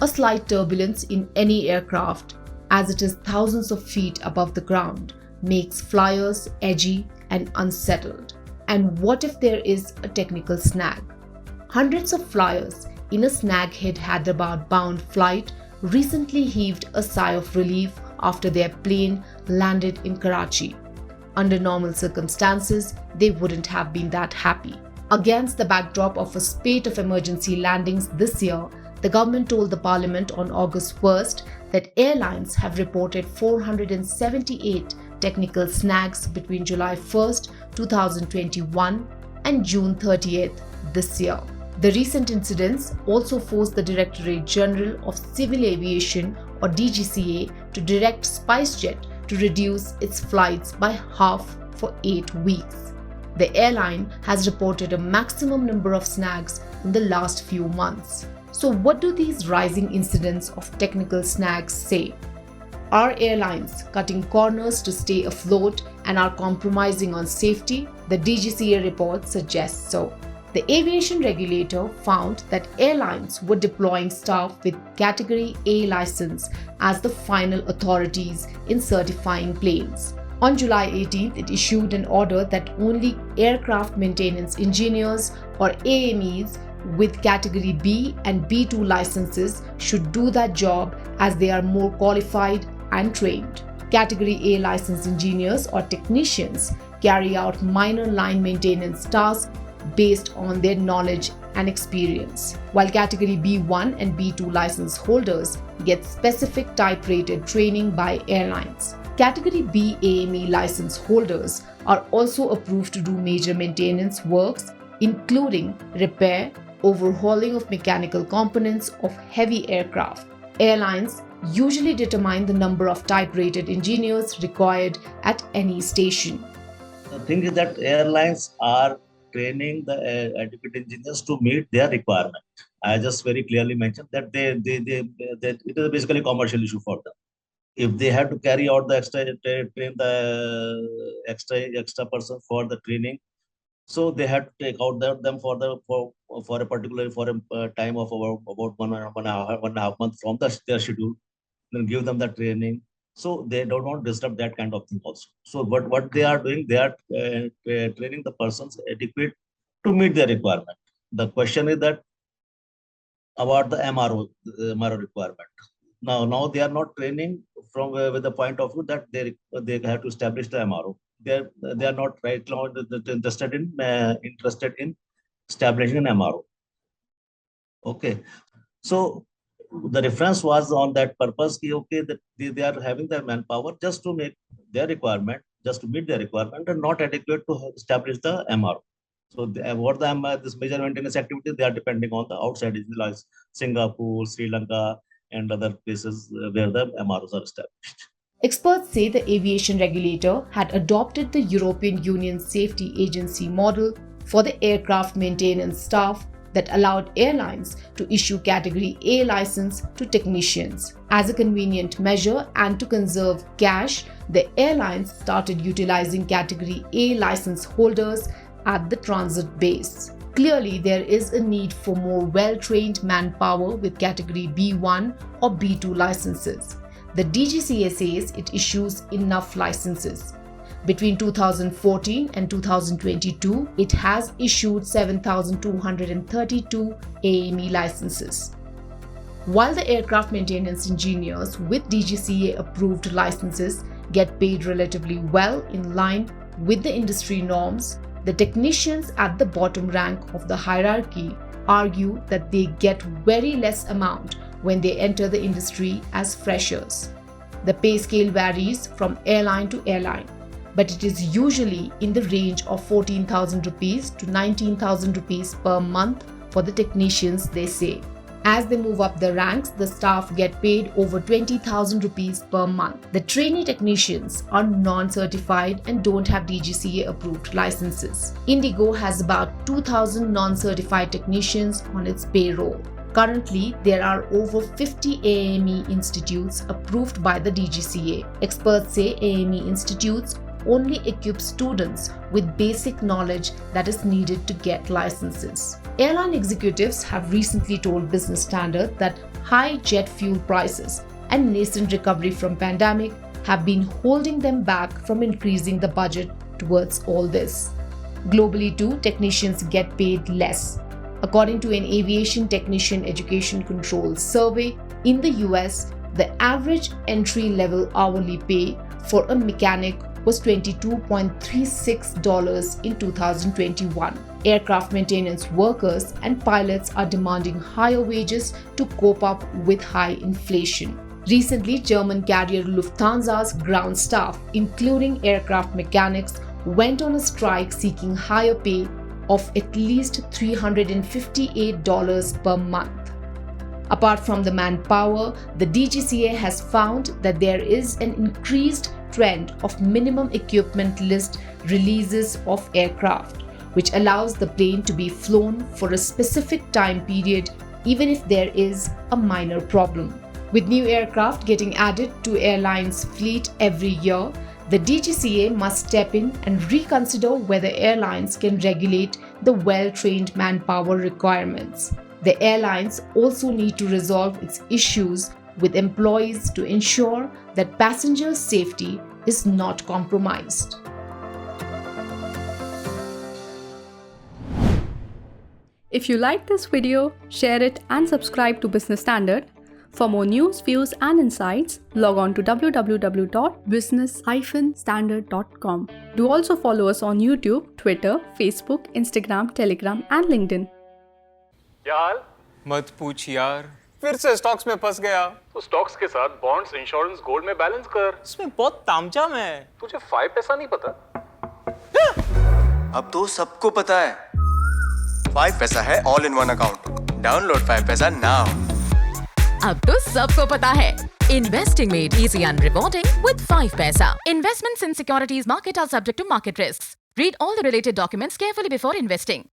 A slight turbulence in any aircraft, as it is thousands of feet above the ground, makes flyers edgy and unsettled. And what if there is a technical snag? Hundreds of flyers in a snag-hit Hyderabad-bound flight recently heaved a sigh of relief after their plane landed in Karachi. Under normal circumstances, they wouldn't have been that happy. Against the backdrop of a spate of emergency landings this year, the government told the Parliament on August 1st that airlines have reported 478 technical snags between July 1st, 2021 and June 30th this year. The recent incidents also forced the Directorate General of Civil Aviation or DGCA to direct SpiceJet to reduce its flights by half for 8 weeks. The airline has reported a maximum number of snags in the last few months. So what do these rising incidents of technical snags say? Are airlines cutting corners to stay afloat and are compromising on safety? The DGCA report suggests so. The aviation regulator found that airlines were deploying staff with Category A license as the final authorities in certifying planes. On July 18th, it issued an order that only aircraft maintenance engineers or AMEs with Category B and B2 licenses should do that job as they are more qualified and trained. Category A licensed engineers or technicians carry out minor line maintenance tasks based on their knowledge and experience, while Category B1 and B2 license holders get specific type-rated training by airlines. Category B AME license holders are also approved to do major maintenance works, including repair, overhauling of mechanical components of heavy aircraft. Airlines usually determine the number of type-rated engineers required at any station. The thing is that airlines are training the adequate engineers to meet their requirement. I just very clearly mentioned that it is basically a commercial issue for them. If they have to carry out the train the extra person for the training, so they have to take out them for a particular time of about one and a half months from their schedule, then give them the training. So they don't want to disrupt that kind of thing also. So what they are doing, they are training the persons adequate to meet their requirement. The question is that about the MRO requirement. Now they are not training from with the point of view that they have to establish the MRO. They are not right now interested in establishing an MRO. Okay, so the reference was on that purpose. Okay, that they are having the manpower just to make their requirement, just to meet their requirement, and not adequate to establish the MRO. So this major maintenance activities, they are depending on the outside like Singapore, Sri Lanka, and other places where the MROs are established. Experts say the aviation regulator had adopted the European Union Safety Agency model for the aircraft maintenance staff that allowed airlines to issue Category A license to technicians. As a convenient measure and to conserve cash, the airlines started utilizing Category A license holders at the transit base. Clearly, there is a need for more well-trained manpower with Category B1 or B2 licenses. The DGCA says it issues enough licenses. Between 2014 and 2022, it has issued 7,232 AME licenses. While the aircraft maintenance engineers with DGCA-approved licenses get paid relatively well in line with the industry norms, the technicians at the bottom rank of the hierarchy argue that they get very less amount when they enter the industry as freshers. The pay scale varies from airline to airline, but it is usually in the range of 14,000 rupees to 19,000 rupees per month for the technicians, they say. As they move up the ranks, the staff get paid over 20,000 rupees per month. The trainee technicians are non-certified and don't have DGCA approved licenses. Indigo has about 2,000 non-certified technicians on its payroll. Currently, there are over 50 AME institutes approved by the DGCA. Experts say AME institutes only equip students with basic knowledge that is needed to get licenses. Airline executives have recently told Business Standard that high jet fuel prices and nascent recovery from pandemic have been holding them back from increasing the budget towards all this. Globally too, technicians get paid less. According to an aviation technician education control survey in the US, the average entry-level hourly pay for a mechanic was $22.36 in 2021. Aircraft maintenance workers and pilots are demanding higher wages to cope up with high inflation. Recently, German carrier Lufthansa's ground staff, including aircraft mechanics, went on a strike seeking higher pay of at least $358 per month. Apart from the manpower, the DGCA has found that there is an increased trend of minimum equipment list releases of aircraft, which allows the plane to be flown for a specific time period even if there is a minor problem. With new aircraft getting added to airlines' fleet every year, the DGCA must step in and reconsider whether airlines can regulate the well-trained manpower requirements. The airlines also need to resolve its issues with employees to ensure that passengers' safety is not compromised. If you like this video, share it and subscribe to Business Standard. For more news, views and insights, log on to www.business-standard.com. Do also follow us on YouTube, Twitter, Facebook, Instagram, Telegram and LinkedIn. क्या हाल? मत पूछ यार, फिर से stocks में फंस गया। तो स्टॉक्स के साथ बॉन्ड्स, इंश्योरेंस, गोल्ड में बैलेंस कर। इसमें बहुत तामझाम है। तुझे 5 पैसा नहीं पता? अब तो सबको पता है। 5 पैसा है all in one account. Download 5 पैसा नाउ। अब तो सबको पता है। Investing made easy and rewarding with 5 Paisa. Investments in securities market are subject to market risks. Read all the related documents carefully before investing.